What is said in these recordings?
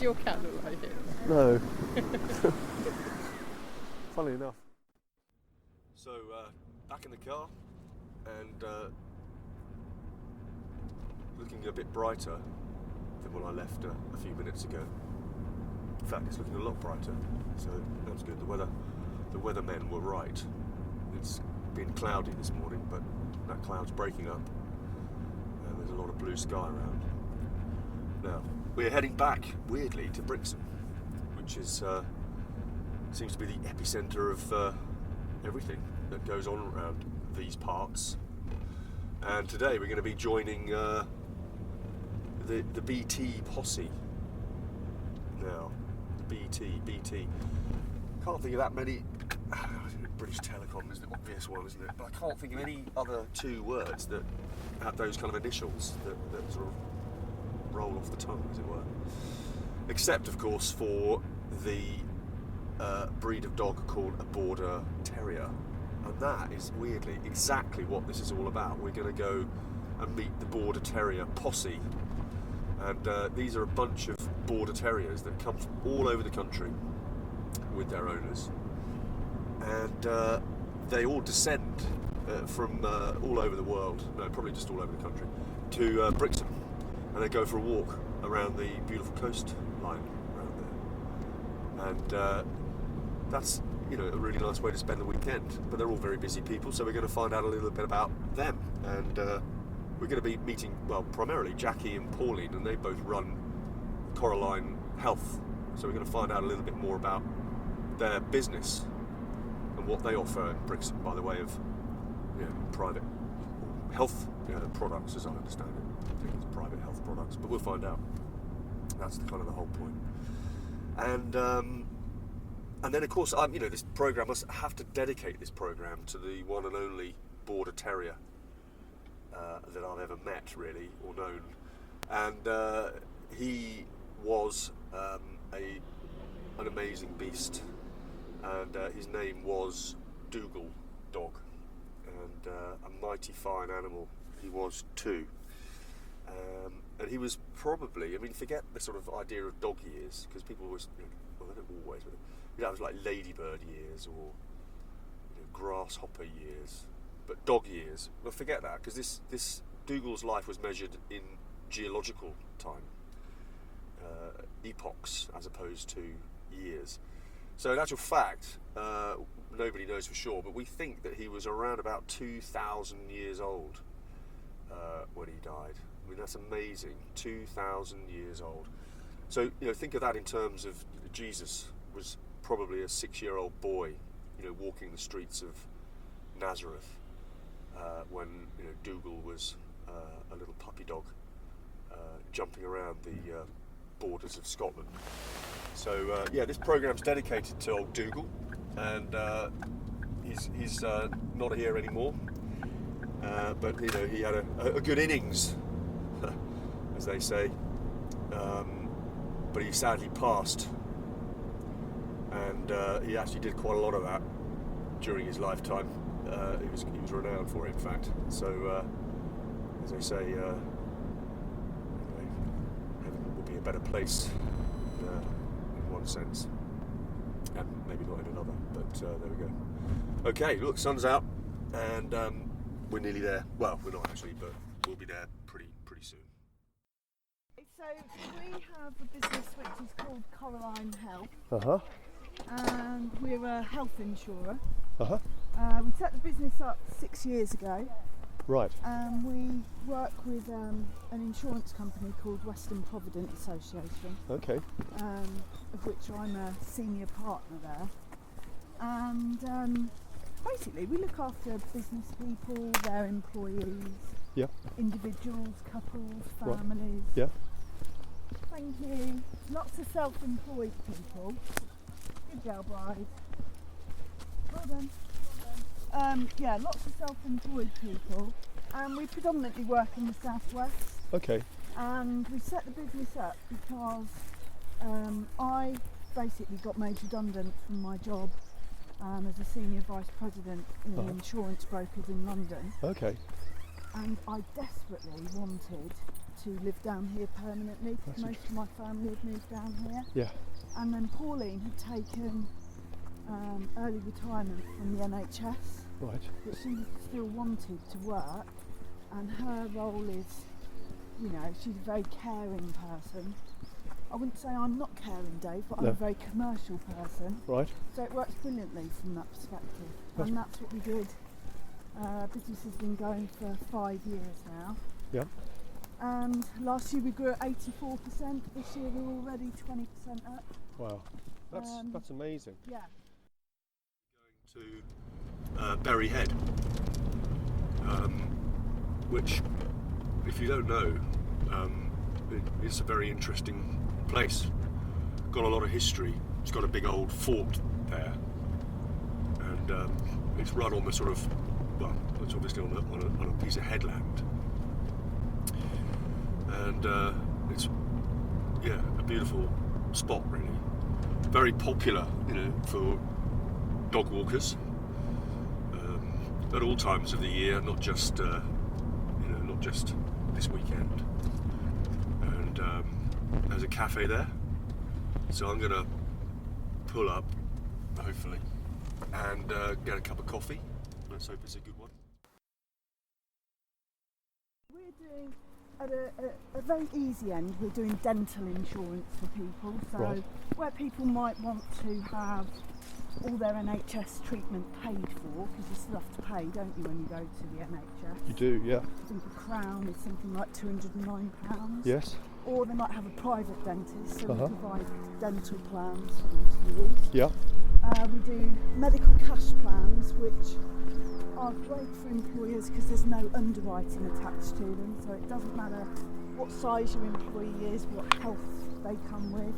your cat look like it? No. Funny enough. So, back in the car and looking a bit brighter than when I left a few minutes ago. In fact, it's looking a lot brighter, so that's good. The weathermen were right. It's been cloudy this morning, but that cloud's breaking up and there's a lot of blue sky around. Now, we're heading back, weirdly, to Brixham, which is seems to be the epicenter of everything that goes on around these parts. And today we're going to be joining the BT Posse. Now, BT. Can't think of that many. British Telecom is the obvious one, isn't it? But I can't think of any other two words that have those kind of initials that sort of roll off the tongue, as it were. Except, of course, for the breed of dog called a Border Terrier. And that is weirdly exactly what this is all about. We're going to go and meet the Border Terrier Posse. And these are a bunch of Border Terriers that come from all over the country with their owners. And they all descend from all over the world, no, probably just all over the country, to Brixham. And they go for a walk around the beautiful coastline around there. And that's, you know, a really nice way to spend the weekend. But they're all very busy people, so we're going to find out a little bit about them. And we're going to be meeting, well, primarily Jackie and Pauline, and they both run Coralline Health. So we're going to find out a little bit more about their business and what they offer in Brixham by the way of, you know, private health products, as I understand it. I think it's private health products, but we'll find out. That's kind of the whole point. And then, of course, this program, I have to dedicate this program to the one and only Border Terrier that I've ever met, really, or known. And he was an amazing beast. And his name was Dougal Dog. And a mighty fine animal he was too. And he was probably, I mean, forget the sort of idea of dog years, because people always, well, they don't always, but it was like ladybird years or grasshopper years, but dog years. Well, forget that, because this Dougal's life was measured in geological time, epochs as opposed to years. So in actual fact, nobody knows for sure, but we think that he was around about 2,000 years old when he died. I mean, that's amazing, 2,000 years old. So, think of that in terms of Jesus was probably a 6-year-old boy, walking the streets of Nazareth when, Dougal was a little puppy dog jumping around the borders of Scotland. So this program's dedicated to old Dougal, and he's not here anymore. But he had a good innings, as they say. But he sadly passed, and he actually did quite a lot of that during his lifetime. He was renowned for it, in fact. So as they say, anyway, heaven will be a better place in one sense, and maybe not in another. But there we go. Okay, look, sun's out, and we're nearly there. Well, we're not actually, but we'll be there pretty soon. So we have a business which is called Coralline Health. Uh-huh. And we're a health insurer. Uh-huh. We set the business up 6 years ago. Right. We work with an insurance company called Western Provident Association. Okay. Of which I'm a senior partner there. And basically we look after business people, their employees, Yeah. individuals, couples, Right. families. Yeah. Thank you. Lots of self-employed people. Good girl, Bride. Well done. Lots of self-employed people. And we predominantly work in the southwest. Okay. And we set the business up because I basically got made redundant from my job as a senior vice president in insurance brokers in London. Okay. And I desperately wanted to live down here permanently, because most of my family had moved down here. Yeah. And then Pauline had taken early retirement from the NHS, Right. but she still wanted to work, and her role is, you know, she's a very caring person. I wouldn't say I'm not caring, Dave, but I'm No. a very commercial person. Right. So it works brilliantly from that perspective. And that's what we did. Business has been going for 5 years now. Yeah. And last year we grew at 84%. This year we're already 20% up. Wow. That's amazing. Yeah. To Berry Head, which, if you don't know, it's a very interesting place. Got a lot of history. It's got a big old fort there, and it's run on the sort of, well, it's obviously on a piece of headland, and it's, yeah, a beautiful spot, really. Very popular, you know, for dog walkers at all times of the year, not just not just this weekend. And there's a cafe there, so I'm gonna pull up, hopefully, and get a cup of coffee. Let's hope it's a good one. We're doing, at a very easy end, we're doing dental insurance for people. So Right. where people might want to have all their NHS treatment paid for, because you still have to pay, don't you, when you go to the NHS? You do, yeah. I think a crown is something like £209. Yes. Or they might have a private dentist, so we provide dental plans for them to use. Yeah. We do medical cash plans, which are great for employers because there's no underwriting attached to them, so it doesn't matter what size your employee is, what health they come with,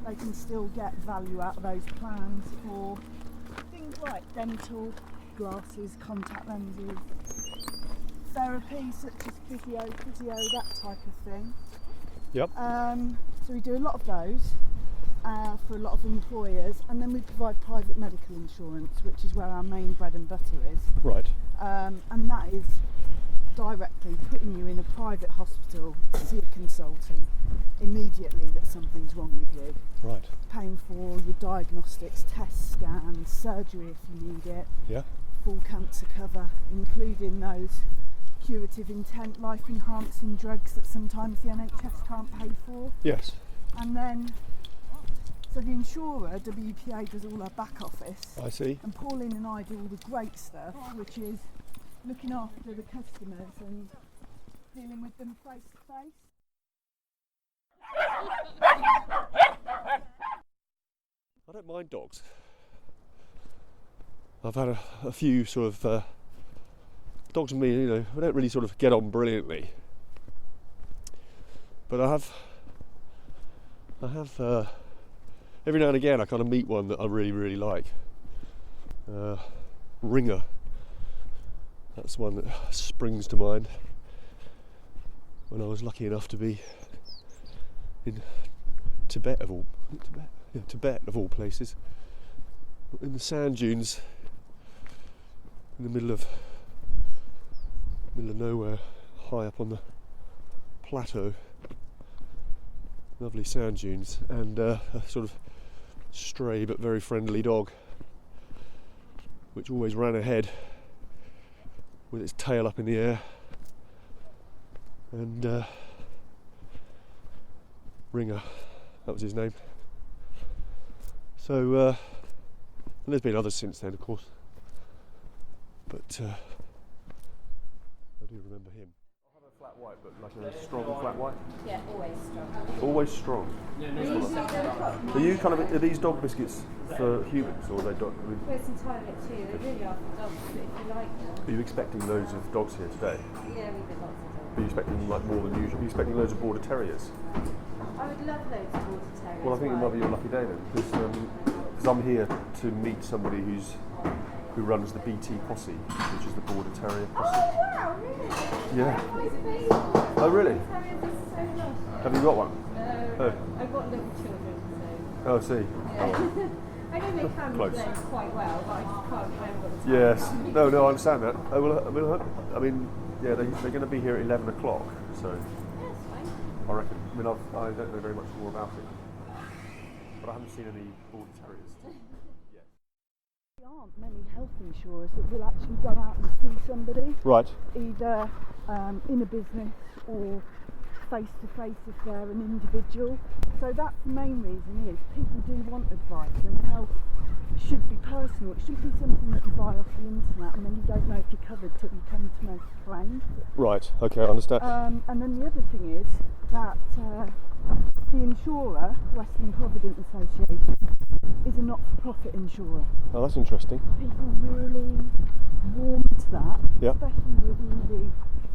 they can still get value out of those plans for things like dental, glasses, contact lenses, therapy such as physio, that type of thing. Yep. So we do a lot of those for a lot of employers, and then we provide private medical insurance, which is where our main bread and butter is. Right. And that is directly putting you in a private hospital to see a consultant immediately that something's wrong with you. Right. Paying for your diagnostics, tests, scans, surgery if you need it, Yeah. full cancer cover, including those curative intent, life enhancing drugs that sometimes the NHS can't pay for. Yes. And then, so the insurer, WPA, does all our back office, I see. and Pauline and I do all the great stuff, which is looking after the customers and dealing with them face to face. I don't mind dogs. I've had a few sort of dogs and me, you know, we don't really sort of get on brilliantly. But I have every now and again I kind of meet one that I really, really like. Ringer. That's one that springs to mind when I was lucky enough to be in Tibet of all places, in the sand dunes in the middle of nowhere, high up on the plateau. Lovely sand dunes, and a sort of stray but very friendly dog, which always ran ahead with its tail up in the air. And Ringer, that was his name. So and there's been others since then, of course, but I do remember him. I'll have a flat white, but like a strong flat white. Yeah, always strong. Always strong. Are you kind of, are these dog biscuits for humans, or are they dog? Well, it's entirely up to you. They really are for dogs, but if you like them. Are you expecting loads of dogs here today? Yeah, we did lots of dogs. Are you expecting like more than usual? Are you expecting loads of Border Terriers? I would love loads of Border Terriers. Well, I think it might be your lucky day then, because I'm here to meet somebody who runs the BT Posse, which is the Border Terrier Posse. Oh wow, really? Yeah. Oh, it's amazing. Oh, really? Border Terriers are so lush. Have you got one? No, Oh. I've got little children, so. Oh, I see. Yeah. I know they can Close. play quite well, but I just can't remember the time. Yes. No, I understand that. Oh, well, yeah, they're going to be here at 11 o'clock, so. That's fine. I reckon. I mean, I don't know very much more about it, but I haven't seen any Border Terriers yet. There aren't many health insurers that will actually go out and see somebody, Right. either in a business or face to face if they're an individual. So that's the main reason is people do want advice, and health should be personal. It shouldn't be something that you buy off the internet and then you don't know if you're covered till you come to make a claim. Right. Okay, I understand. And then the other thing is that the insurer, Western Provident Association, is a not-for-profit insurer. Oh, that's interesting. People really warm to that, Yeah. especially with all the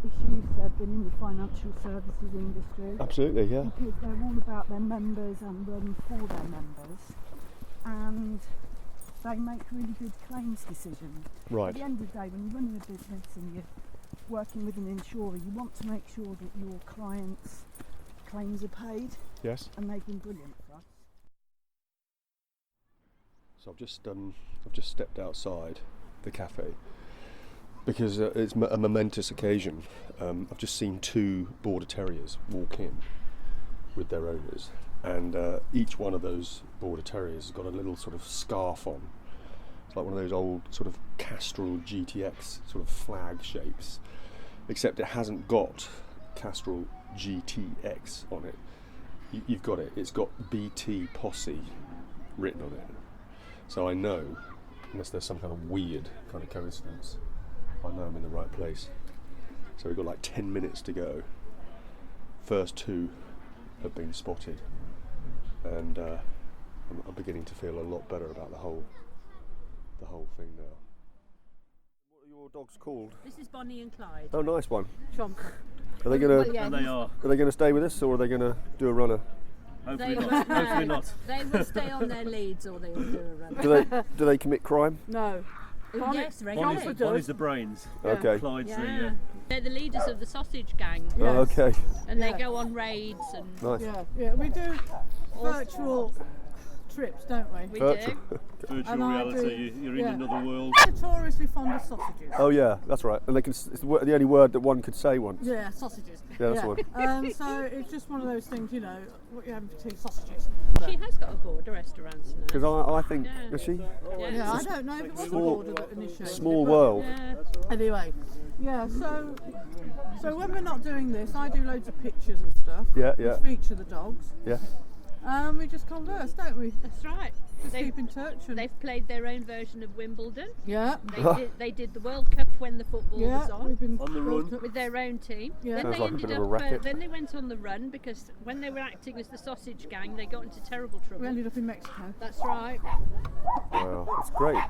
issues that have been in the financial services industry. Absolutely, yeah. Because they're all about their members and run for their members, and they make really good claims decisions. Right. At the end of the day, when you're running a business and you're working with an insurer, you want to make sure that your clients' claims are paid, Yes. and they've been brilliant for us. So I've just stepped outside the cafe because it's a momentous occasion. I've just seen 2 Border Terriers walk in with their owners, and each one of those Border Terriers has got a little sort of scarf on. It's like one of those old sort of Castrol GTX sort of flag shapes, except it hasn't got Castrol GTX on it. You've got it. It's got BT Posse written on it. So I know, unless there's some kind of weird kind of coincidence, I know I'm in the right place. So we've got like 10 minutes to go. First 2 have been spotted, and I'm beginning to feel a lot better about the whole thing now. What are your dogs called? This is Bonnie and Clyde. Oh, nice one. Chomp. Are they gonna? Well, yeah, And they are. Are they gonna stay with us, or are they gonna do a runner? Hopefully They not. will, Hopefully not. They will stay on their leads or they will do a run. Do they commit crime? No. Yes, regularly. Bonnie's the brains. Okay. Clyde's Yeah. They're the leaders of the sausage gang, Oh, okay. and they Yeah. go on raids and Nice. Yeah, we do virtual trips, don't we? we Virtual. do. Virtual And I reality. do- You're in yeah. another world. Notoriously fond of sausages. Oh yeah, that's right. And they can. It's the only word that one could say once. Yeah, sausages. Yeah, that's the one. So it's just one of those things, you know, what you have for tea, sausages. She has got a border restaurant now. Because I think, Yeah. is she? Yeah, I don't know if it was a border that initiated Small it, but world. Yeah. Anyway, yeah, so when we're not doing this, I do loads of pictures and stuff. Yeah, yeah. Which feature the dogs. Yeah. We just converse, don't we? That's right. Just They've, keep in touch. And they've played their own version of Wimbledon. yeah. They did the World Cup when the football was Yeah, on. we've been On the run. With their own team. Yeah. Then Sounds they like a ended bit of a up. racket. Then they went on the run because when they were acting as the sausage gang, they got into terrible trouble. We ended up in Mexico. That's right. Wow, it's great.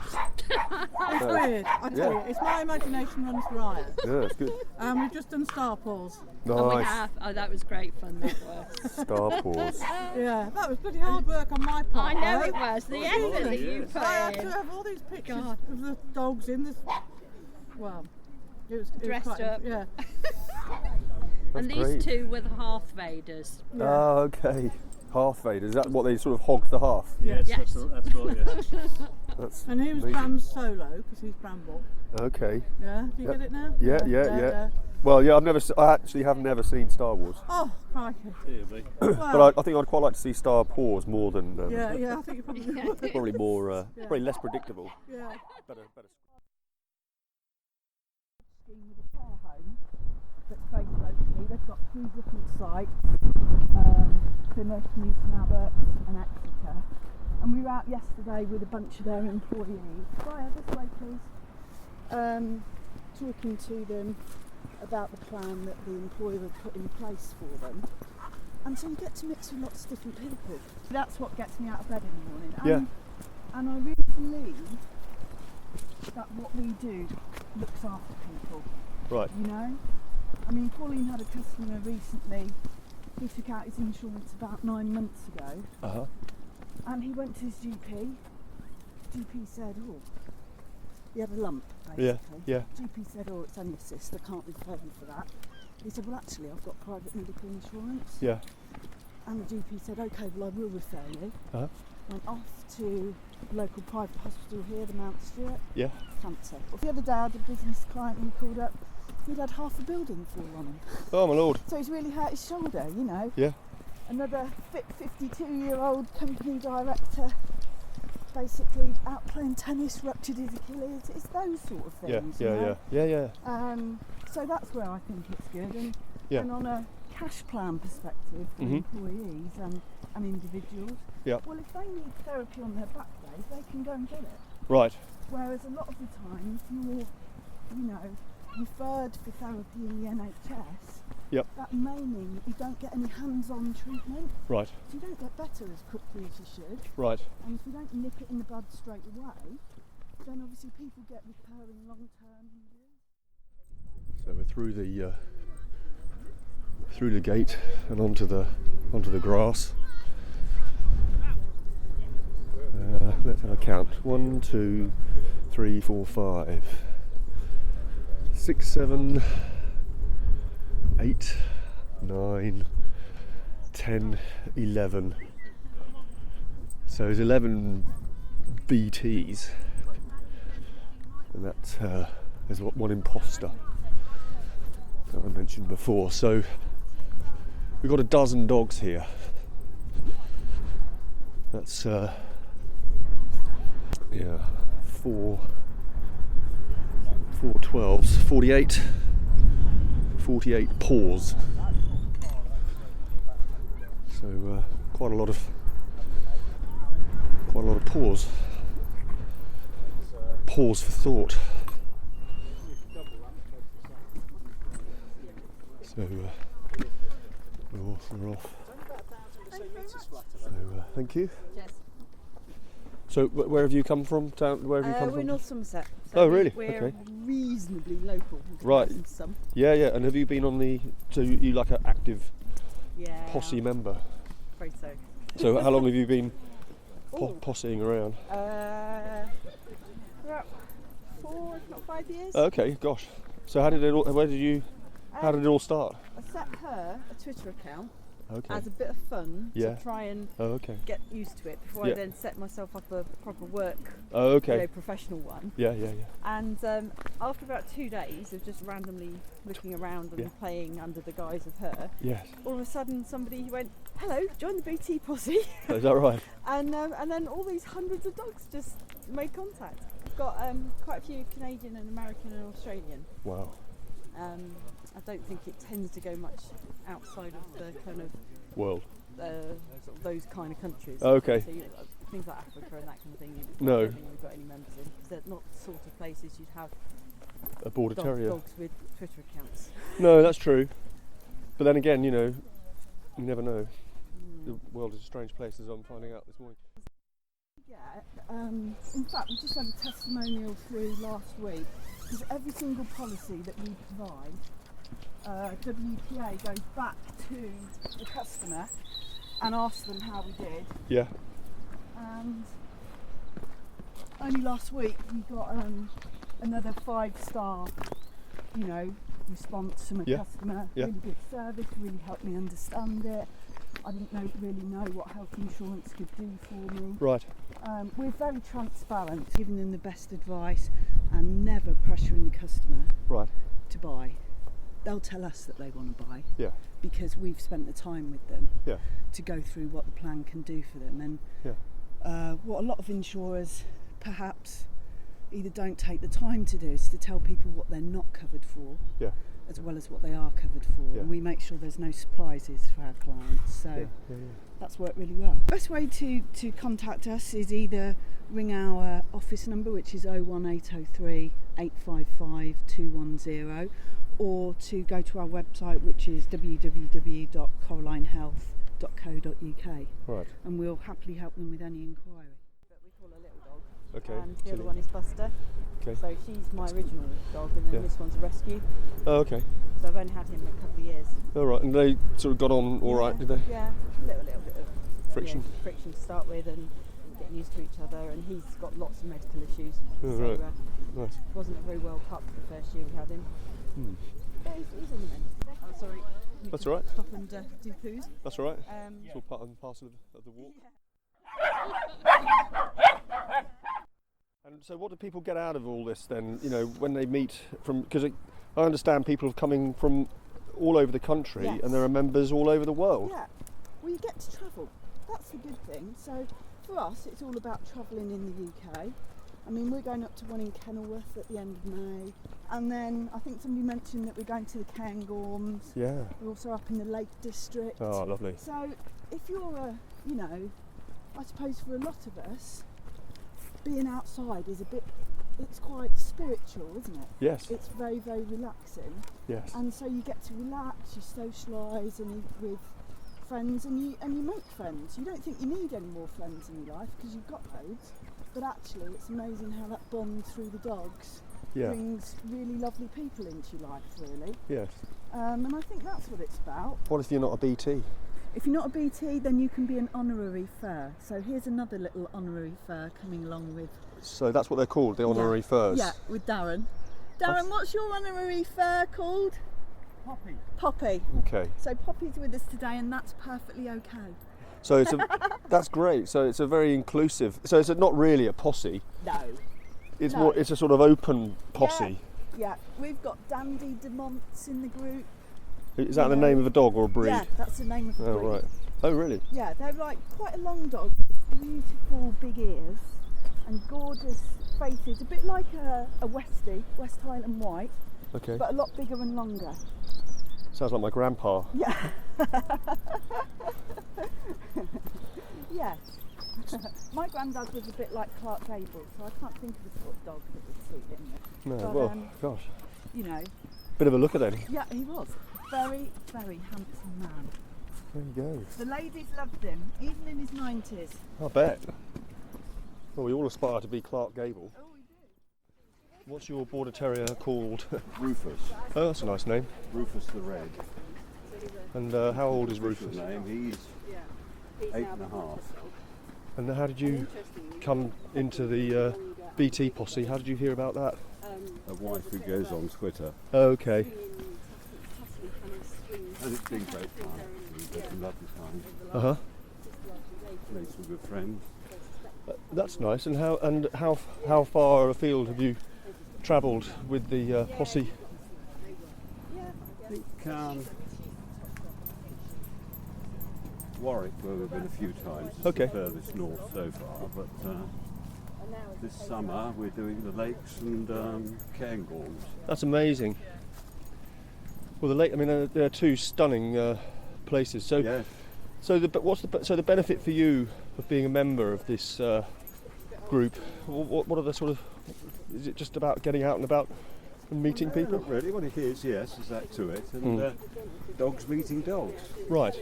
It's weird, I tell you. It's my imagination runs riot. Yeah, it's good. We've just done Star Paws. And we Nice. have. Oh, that was great fun. That was. Star Paws. Yeah, that was bloody hard work on my I part. know though. it was. The effort that you put I had to in. have all these pictures God. of the dogs in this. Well, it was Dressed quite, up. Yeah. And these great. 2 were the Hearth Vaders. Oh, okay. Hearth Vader. Is that what they sort of hogged the hearth? Yes, Yes. That's right. Yes. That's And he was amazing. Bram's solo because he's Bramble. Okay. Yeah, do you Yep. get it now? Yeah. Well, yeah, I actually have never seen Star Wars, Oh, crikey. Dear me. but Well, I think I'd quite like to see Star Paws more than. yeah, I think you probably would. Probably more, probably less predictable. Yeah. Better. Scheme with a care home that's based locally. They've got 3 different sites, Plymouth, Newton Abbot and Exeter. And we were out yesterday with a bunch of their employees. Brian, this way please. Talking to them about the plan that the employer had put in place for them. And so you get to mix with lots of different people. That's what gets me out of bed in the morning. Yeah. And I really believe that what we do looks after people. Right. You know? I mean, Pauline had a customer recently who took out his insurance about 9 months ago, and he went to his GP. GP said, oh, he had a lump, basically. Yeah. GP said, oh, it's only a cyst, I can't refer you for that. He said, well, actually, I've got private medical insurance. Yeah. And the GP said, okay, well, I will refer you. Uh-huh. Went off to the local private hospital here, the Mount Stewart. Yeah. Cancer. The other day I had a business client who called up he'd had half a building fall on him. Oh my lord. So he's really hurt his shoulder, you know. Yeah. Another fit 52-year-old company director, basically out playing tennis, ruptured his Achilles. It's those sort of things. Yeah. So that's where I think it's good. And, Yeah. and on a cash plan perspective for Mhm. employees and individuals, Yeah. well, if they need therapy on their back days, they can go and get it. Right. Whereas a lot of the time, if you're, referred for therapy in the NHS, Yep. that may mean that you don't get any hands-on treatment. Right. So you don't get better as quickly as you should. Right. And if you don't nip it in the bud straight away, then obviously people get recurring long-term injuries. So we're through the gate and onto the grass. Let's have a count. 1, 2, 3, 4, 5, 6, 7, 8, 9, 10, 11. So there's 11 BTs, and there's one imposter that I mentioned before. So we've got a dozen dogs here. That's 4 12s, 48 paws. So quite a lot of paws. Pause for thought. So we're off. So thank you. Yes. So where have you come from? Where have you come We're from? North Somerset. Oh, really? We're Okay. reasonably local. in Right. comparison to Some. Yeah. And have you been on the? So you like an active Yeah. posse member? Afraid so. So how long have you been Ooh. posseing around? About 4, if not 5 years. Okay, gosh. So how did it all start? I set her a Twitter account Okay. as a bit of fun Yeah. to try and Oh, okay. get used to it before Yeah. I then set myself up a proper work, Oh, okay. professional one. Yeah. And after about 2 days of just randomly looking around and Yeah. playing under the guise of her, Yes. all of a sudden somebody went, "Hello, join the BT Posse," Is that right? and then all these hundreds of dogs just made contact. Got quite a few Canadian and American and Australian. Wow. I don't think it tends to go much outside of the kind of World. sort of those kind of countries. Okay. So things like Africa and that kind of thing. No. I don't think we've got any members in, because they're not the sort of places you'd have A Border Terrier. dogs with Twitter accounts. No, that's true. But then again, you never know. The world is a strange place, as I'm finding out this morning. Yeah, in fact, we just had a testimonial through last week, because every single policy that we provide, WPA goes back to the customer and asks them how we did. Yeah. And only last week we got another 5-star, response from a Yeah. customer. Yeah. Really good service, really helped me understand it. I didn't really know what health insurance could do for me. Right. We're very transparent, giving them the best advice and never pressuring the customer Right. to buy. They'll tell us that they want to buy Yeah. because we've spent the time with them Yeah. to go through what the plan can do for them. And what a lot of insurers perhaps either don't take the time to do is to tell people what they're not covered for, Yeah. as well as what they are covered for. Yeah. And we make sure there's no surprises for our clients. So that's worked really well. Best way to contact us is either ring our office number, which is 01803 855 210, or to go to our website, which is www.corallinehealth.co.uk, Right. and we'll happily help them with any inquiry. But we call her Little Dog. Okay. And the Tilly. other one is Buster. Okay. So she's my original dog, and then Yeah. this one's a rescue. Oh, okay. So I've only had him a couple of years. All right. And they sort of got on all right, did they? Yeah, a little bit of Friction. friction to start with, and getting used to each other. And he's got lots of medical issues. Oh, So right. Nice. wasn't a very well pup the first year we had him. Yeah, he's on the mend. I'm sorry. You That's can all right. Stop and do poos. That's all right. It's all part and parcel of the walk. And so what do people get out of all this then, when they meet from, because I understand people are coming from all over the country, Yes. and there are members all over the world. Yeah, well, you get to travel. That's the good thing. So for us, it's all about travelling in the UK. I mean, we're going up to one in Kenilworth at the end of May, and then I think somebody mentioned that we're going to the Cairngorms. Yeah. We're also up in the Lake District. Oh, lovely. So if you're I suppose for a lot of us, being outside is it's quite spiritual, isn't it? Yes. It's very, very relaxing. Yes. And so you get to relax, you socialise with friends, and you make friends. You don't think you need any more friends in your life because you've got loads, but actually it's amazing how that bond through the dogs brings really lovely people into your life, really. Yes. And I think that's what it's about. What if you're not a BT? If you're not a BT, then you can be an honorary fur. So here's another little honorary fur coming along with... So that's what they're called, the honorary furs? Yeah, with Darren. Darren, what's your honorary fur called? Poppy. Poppy. Okay. So Poppy's with us today, and that's perfectly okay. So that's great. So it's a very inclusive. So it's not really a posse. No. It's No. more. It's a sort of open posse. Yeah, we've got Dandy DeMonts in the group. Is that the name of a dog or a breed? Yeah, that's the name of the Oh breed. right. Oh really? Yeah, they're like quite a long dog, beautiful big ears and gorgeous faces, a bit like a Westie, West Highland White, Okay. but a lot bigger and longer. Sounds like my grandpa. Yeah. Yes. My granddad was a bit like Clark Gable, so I can't think of a sort of dog that would suit him. No. But, Well, gosh. You know, Bit of a looker then. yeah, he was. Very, very handsome man. There you go. The ladies loved him, even in his 90s. I bet. Well, we all aspire to be Clark Gable. Oh, we do. What's your Border Terrier called? Rufus. Oh, that's a nice name. Rufus the Red. And how old is Rufus' Rufus? name. He's 8.5. And how did you come into the BT Posse? How did you hear about that? A wife who goes on Twitter. Oh, okay. And it's been great fun. We've had some lovely time. Uh-huh. Made some good friends. That's nice. And how far afield have you travelled with the posse? I think Warwick, where we've been a few times, is Okay. the furthest north so far. But this summer we're doing the lakes and Cairngorms. That's amazing. Well, the lake. I mean, they're two stunning places. So, Yes. so the benefit for you of being a member of this group? What are the sort of? Is it just about getting out and about and meeting people? Not really. What it is, yes, is that to it. And dogs meeting dogs. Right.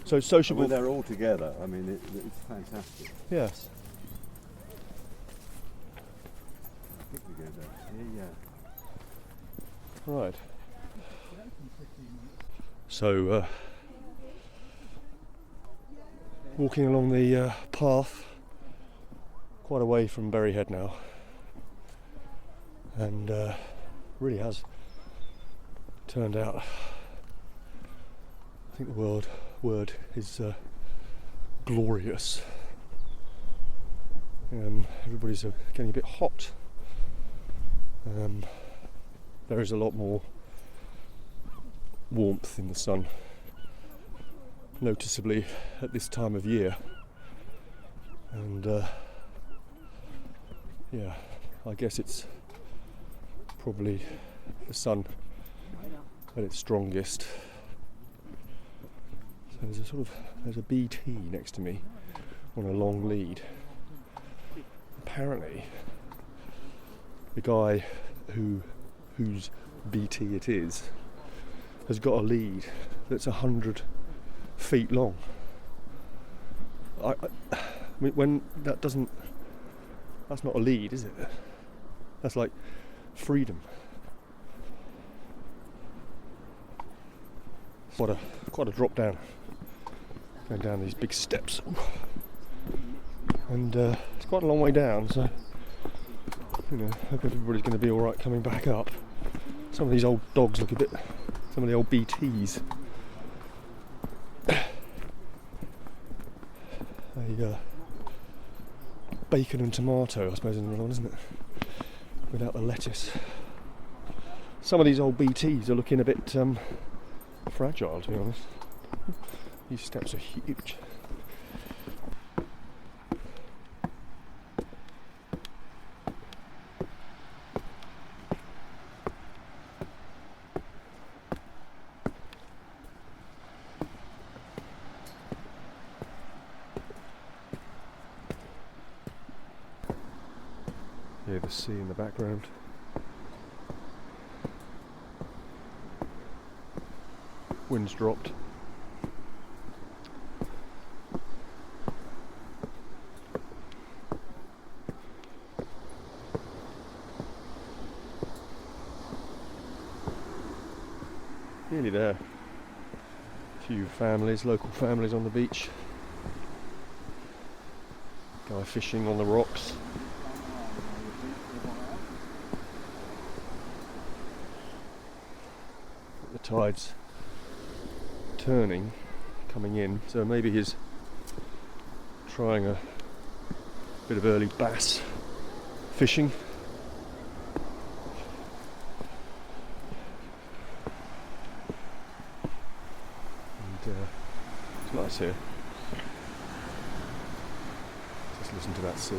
So And sociable. when they're all together, I mean, it's fantastic. Yes. I think we go back here, yeah. Right. So, walking along the path, quite away from Berry Head now, and really has turned out. I think the word is glorious. Everybody's getting a bit hot. There is a lot more warmth in the sun, noticeably at this time of year, and yeah, I guess it's probably the sun at its strongest. So there's a BT next to me on a long lead. Apparently the guy whose BT it is has got a lead that's 100 feet long. I mean, when that's not a lead, is it? That's like freedom. Quite a drop down, going down these big steps, and it's quite a long way down. So you know, I hope everybody's going to be all right coming back up. Some of these old dogs look a bit. Some of the old BTs. Bacon and tomato, I suppose, is another one, isn't it? Without the lettuce. Some of these old BTs are looking a bit fragile, to be honest. These steps are huge. Yeah, the sea in the background. Wind's dropped. Nearly there. A few families, local families on the beach. Guy fishing on the rocks. The tide's turning, coming in, so maybe he's trying a bit of early bass fishing. And it's nice here. Just listen to that sea.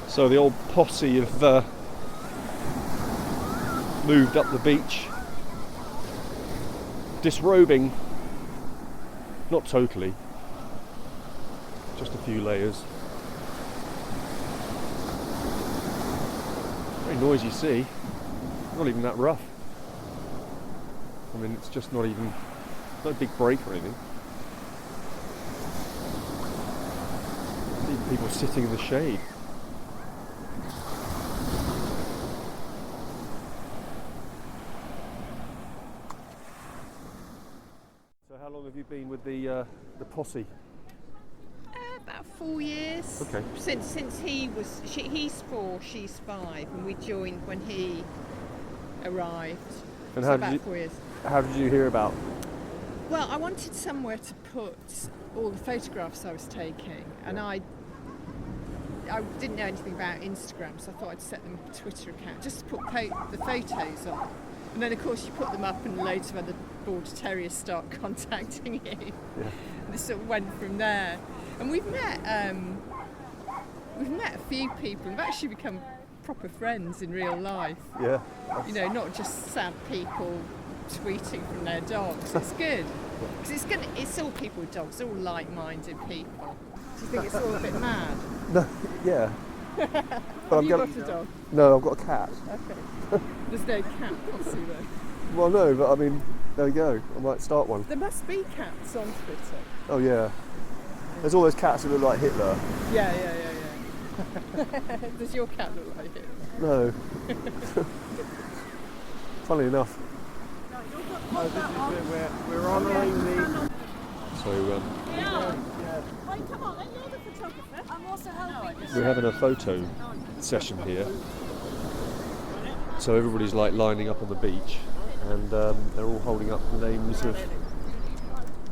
So the old posse have moved up the beach, disrobing, not totally, just a few layers. Very noisy sea, not even that rough. I mean, it's just not even, no big break or anything. Even people sitting in the shade. How long have you been with the posse? About 4 years. Okay. Since he's 4, she's 5, and we joined when he arrived. And so about 4 years. How did you hear about? Well, I wanted somewhere to put all the photographs I was taking, and I didn't know anything about Instagram, so I thought I'd set them up a Twitter account just to put the photos on. And then of course you put them up and loads of other Border Terriers start contacting you. Yeah. And it sort of went from there. And we've met a few people. We've actually become proper friends in real life. Yeah. You know, not just sad people tweeting from their dogs. It's good. Because it's all people with dogs, all like-minded people. Do you think it's all a bit mad? No, yeah. But Have you got a dog? No, I've got a cat. Okay. There's no cat posse though. Well, no, but I mean, there we go. I might start one. There must be cats on Twitter. Oh yeah. There's all those cats that look like Hitler. Yeah. Does your cat look like it? No. Funnily enough. We're honouring the. So Wait, come on, you're the photographer. I'm also helping. we're having a photo session here. So everybody's like lining up on the beach, and they're all holding up the names of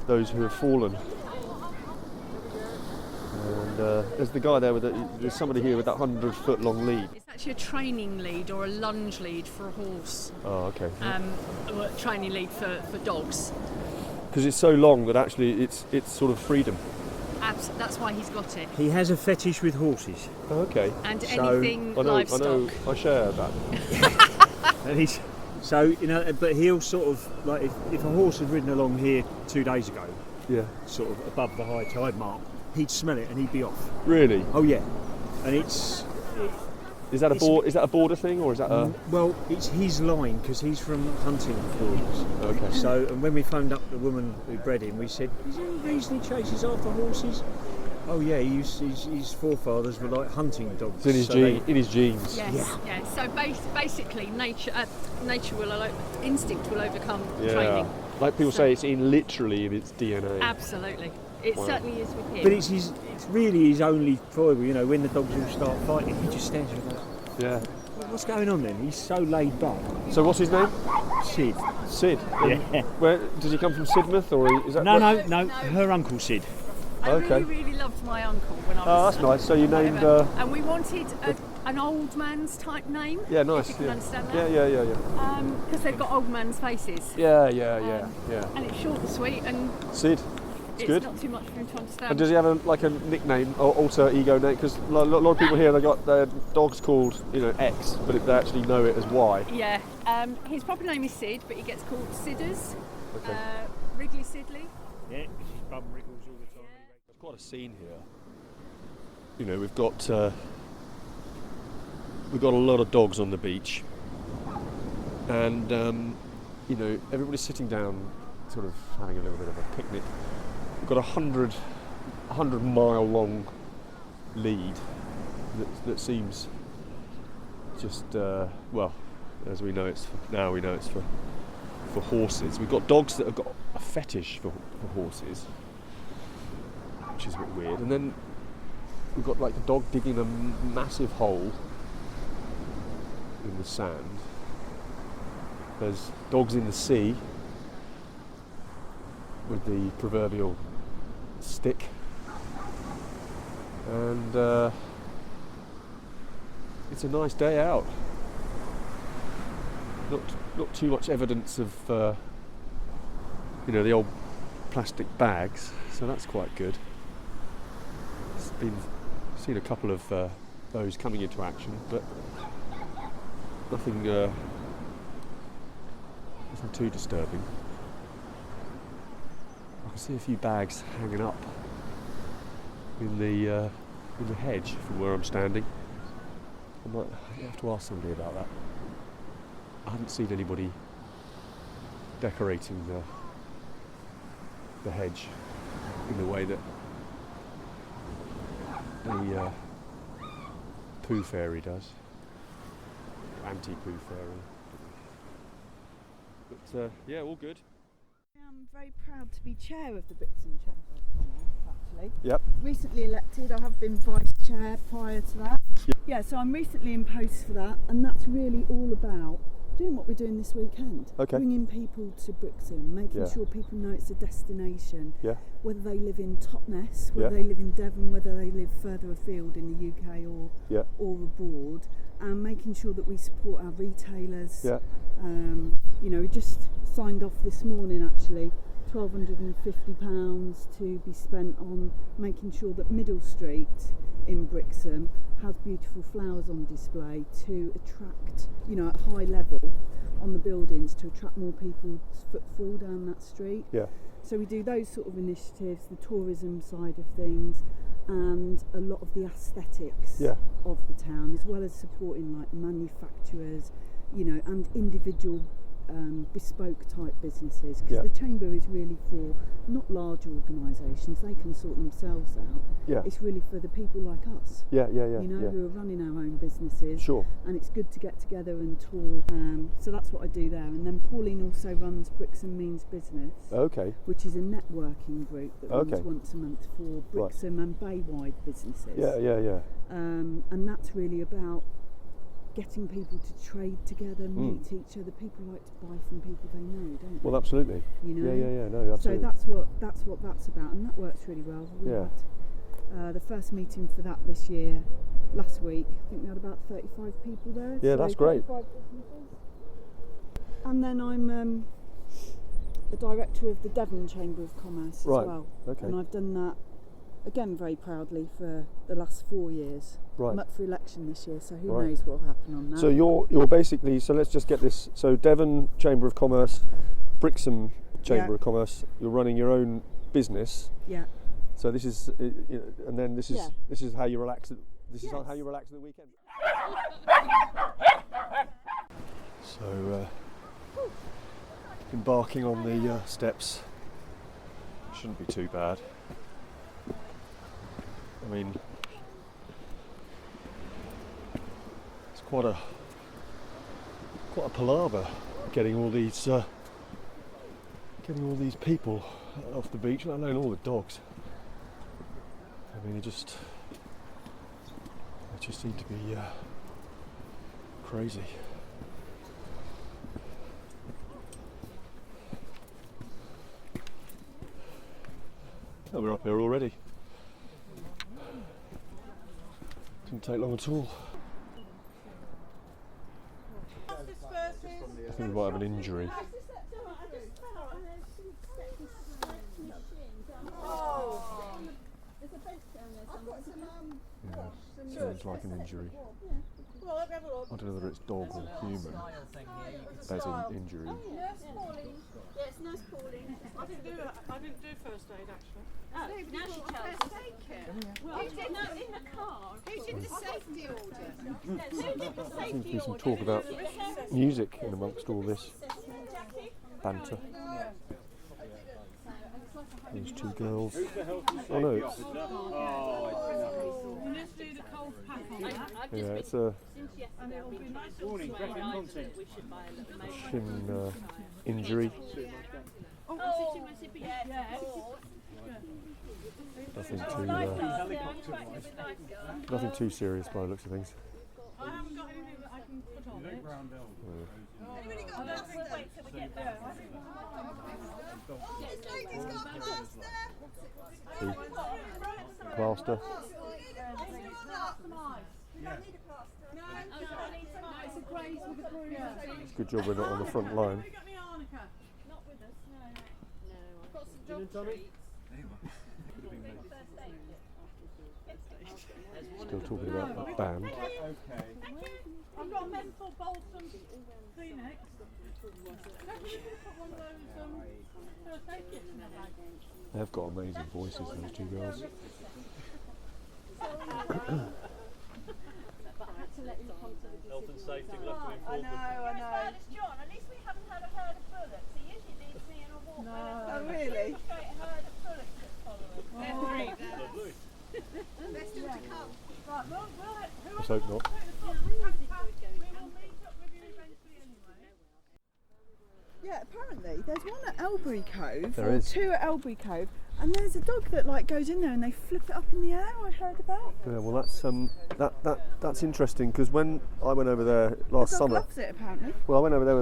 those who have fallen. And there's the guy there there's somebody here with that 100-foot long lead. It's actually a training lead or a lunge lead for a horse. Oh, okay. Or a training lead for dogs. Because it's so long that actually it's sort of freedom. That's why he's got it. He has a fetish with horses. Oh, okay. And So- anything I livestock. know. I share that. And he's so, you know, but he'll sort of like if a horse had ridden along here 2 days ago, Yeah. sort of above the high tide mark, he'd smell it and he'd be off. Really? Oh yeah, and Is that a border thing, or is that a? well, it's his line because he's from hunting borders. Okay. So, and when we phoned up the woman who bred him, we said, "Is there any reason he chases after horses?" Oh yeah, his forefathers were like hunting dogs. It's in his so in his genes. Yes, yeah. So basically, nature instinct will overcome Yeah. training. Like people say, it's literally in its DNA. Absolutely, it Wow. certainly is with him. But it's really his only foible. You know, when the dogs all start fighting, he just stands there like, Yeah. "What's going on then?" He's so laid back. So what's his name? Sid. Sid. Yeah. Where does he come from? Sidmouth, or is that? No, her uncle Sid. I Okay. really loved my uncle when I was. Oh, that's nice. So you named. and we wanted an old man's type name. Yeah, nice. If you can Yeah. understand Yeah, that. yeah. Because they've got old man's faces. Yeah. And it's short and sweet, and Sid. It's good. not too much for him to understand. And does he have a nickname or alter ego name? Because a lot of people here, they got their dogs called, X, but they actually know it as Y. Yeah. His proper name is Sid, but he gets called Sidders. Okay. Wrigley Sidley. Yeah, because his bum wriggles all the time. There's quite a scene here. We've got a lot of dogs on the beach, and everybody's sitting down, sort of having a little bit of a picnic. We've got a 100-mile long lead that seems just as we know it's for horses. We've got dogs that have got a fetish for horses, which is a bit weird. And then we've got like a dog digging a massive hole in the sand. There's dogs in the sea with the proverbial stick, and it's a nice day out. Not too much evidence of the old plastic bags, so that's quite good. Seen a couple of those coming into action, but nothing too disturbing. I can see a few bags hanging up in the hedge from where I'm standing. I might have to ask somebody about that. I haven't seen anybody decorating the hedge in the way that the poo fairy does, anti-poo fairy. But yeah, all good. I'm very proud to be chair of the Brixton Chamber of Commerce, actually. Yep. Recently elected, I have been vice chair prior to that. Yeah, so I'm recently in post for that, and that's really all about doing what we're doing this weekend. Okay. Bringing people to Brixham, making Yeah. sure people know it's a destination. Yeah. Whether they live in Totnes, whether Yeah. they live in Devon, whether they live further afield in the UK or Yeah. abroad, and making sure that we support our retailers. Yeah. You know, we just signed off this morning actually, £1,250 to be spent on making sure that Middle Street in Brixham has beautiful flowers on display to attract, you know, at high level on the buildings to attract more people's footfall down that street. Yeah. So we do those sort of initiatives, the tourism side of things, and a lot of the aesthetics Yeah. of the town, as well as supporting like manufacturers, you know, and individual bespoke type businesses, because Yeah. the chamber is really for not large organisations, they can sort themselves out. Yeah. It's really for the people like us, Yeah. Yeah. Yeah. you know, yeah. who are running our own businesses. Sure. And it's good to get together and talk. So that's what I do there. And then Pauline also runs Brixham Means Business, Okay. which is a networking group that runs Okay. once a month for Brixham and Bay-wide businesses. Yeah. Yeah. Yeah. And that's really about getting people to trade together, meet each other. People like to buy from people they know, don't they? Well, absolutely. You know? Yeah. Yeah. Yeah. No, absolutely. So that's what that's about, and that works really well. We Yeah. had the first meeting for that this year, last week. I think we had about 35 people there. Yeah, so that's great. 35 businesses. And then I'm the director of the Devon Chamber of Commerce Right, as well. okay. And I've done that again very proudly for the last 4 years. Right. I'm up for election this year, so who Right. knows what will happen on that. So you're basically, so let's just get this. So Devon Chamber of Commerce, Brixham Chamber Yeah. of Commerce. You're running your own business. Yeah. So this is, and then this is Yeah. this is how you relax. This is Yes. how you relax at the weekend. So embarking on the steps shouldn't be too bad. I mean, it's quite a palaver getting all these people off the beach, let alone all the dogs. I mean, they just seem to be crazy. Oh, we're up here already. Didn't take long at all. I think we might have an injury. Yeah, sounds like an injury. I don't know whether it's dog or human. As in injury. Yes, nurse Pauline. I didn't do first aid actually. Oh, now she tells us. Well, who did that in the car? Who did the safety order? Who did the I think safety there's some order? talk about music in amongst all this banter. These two girls. Oh no, it's, You just need a cold pack on that. yeah, it's a And it'll be nice and Warning, graphic content. shin injury. Nothing too serious by the looks of things. I haven't got anything that I can put on it. Plaster. It's a good job we're not on the front line. Have you got any arnica? Not with us, no. No, I've got some dog treats. Still talking about that band. I've got menthol balsam Kleenex. Put one of those first aid kits in the bag. They've got amazing voices, those two girls. Health and safety, we'll have to I inform them. know. John, at least we haven't had a herd of bullocks. He usually leaves me in a walk. No. Oh, really? Straight herd of bullocks that follow us. Lovely. They're still to come. Right, well, Let's hope not. we will meet up with you eventually anyway. Yeah, apparently there's one at Elbury Cove, There or is. 2 at Elbury Cove, and there's a dog that like goes in there and they flip it up in the air. I heard about. Yeah, well, that's interesting because when I went over there last The dog summer, loves it apparently. well, I went over there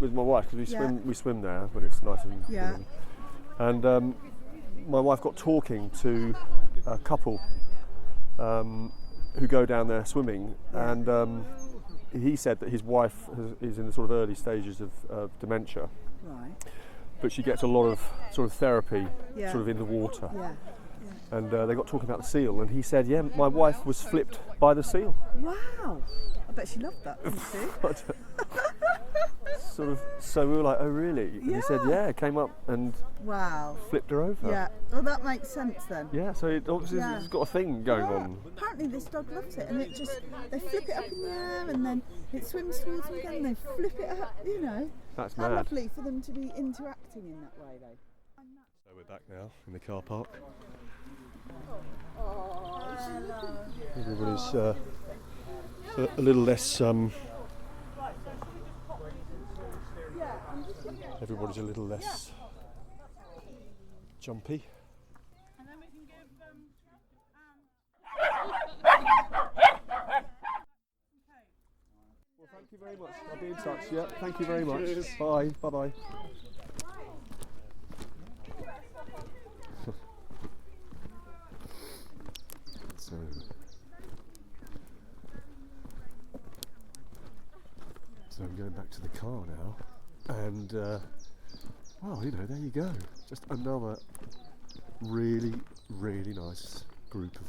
with my wife because Yeah. we swim there when it's nice and Yeah. and my wife got talking to a couple who go down there swimming, and he said that his wife is in the sort of early stages of dementia, Right. but she gets a lot of sort of therapy Yeah. sort of in the water. Yeah. And they got talking about the seal, and he said, yeah, my wife was flipped by the seal. Wow. I bet she loved that, didn't she? Sort of, so we were like, oh really? And he said, yeah, came up and Wow. flipped her over. Yeah. Well, that makes sense then. Yeah, so it obviously Yeah. has got a thing going Yeah. on. Apparently this dog loves it, and they flip it up in the air, and then it swims towards them again, and they flip it up, you know. That's How mad. lovely for them to be interacting in that way though. So we're back now in the car park. Everybody's a little less. Everybody's a little less jumpy. And then we can give Well, thank you very much. I'll be in touch. Yeah, thank you very much. Cheers. Bye. Bye. Bye. So I'm going back to the car now, and well, you know, there you go. Just another really, really nice group of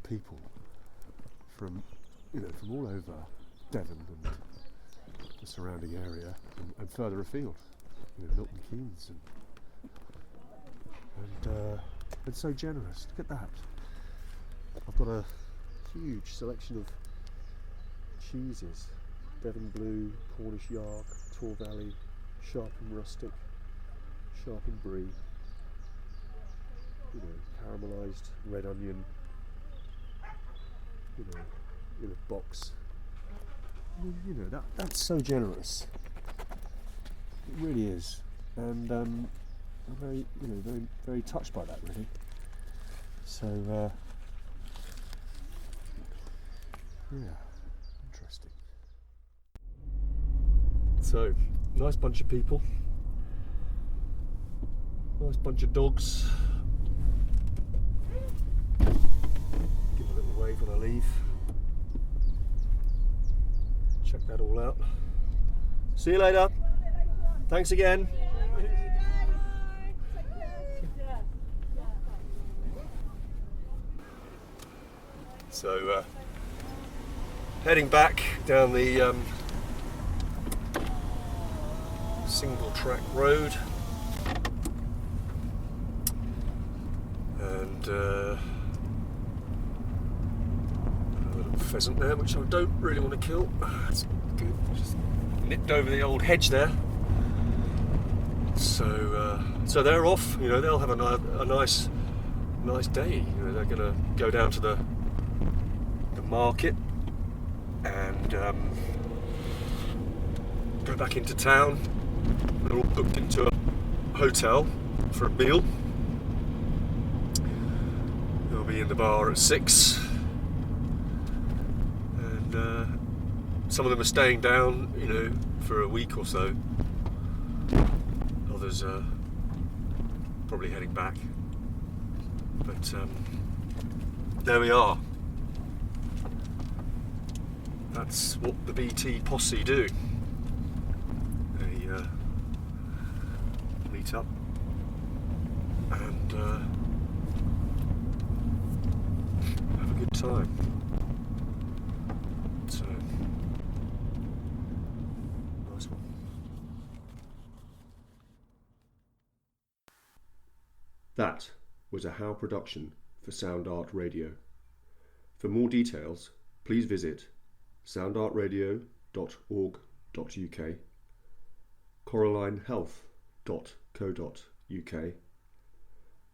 people from, you know, from all over Devon and the surrounding area, and further afield, you know, Milton Keynes, and so generous. Look at that. I've got a huge selection of cheeses: Devon Blue, Cornish Yark, Tor Valley, Sharp and Rustic, Sharp and Brie. You know, caramelised red onion. You know, in a box. I mean, you know, that's so generous. It really is, and I'm very, you know, very, very touched by that, really. So, yeah, interesting. So, nice bunch of people, nice bunch of dogs. Give a little wave when I leave. Check that all out. See you later. Thanks again. So, heading back down the single track road, and a little pheasant there, which I don't really want to kill. That's good. Just nipped over the old hedge there. So, so they're off. You know, they'll have a nice day. You know, they're going to go down to the market and go back into town. They're all booked into a hotel for a meal. They'll be in the bar at 6, and some of them are staying down, you know, for a week or so. Others are probably heading back. But there we are. That's what the BT Posse do. They meet up and have a good time. So, nice one. That was a How production for Sound Art Radio. For more details, please visit soundartradio.org.uk, corallinehealth.co.uk,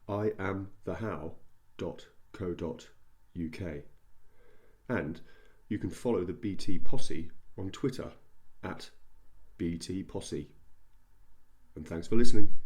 iamthehow.co.uk, and you can follow the BT Posse on Twitter at BT Posse. and thanks for listening.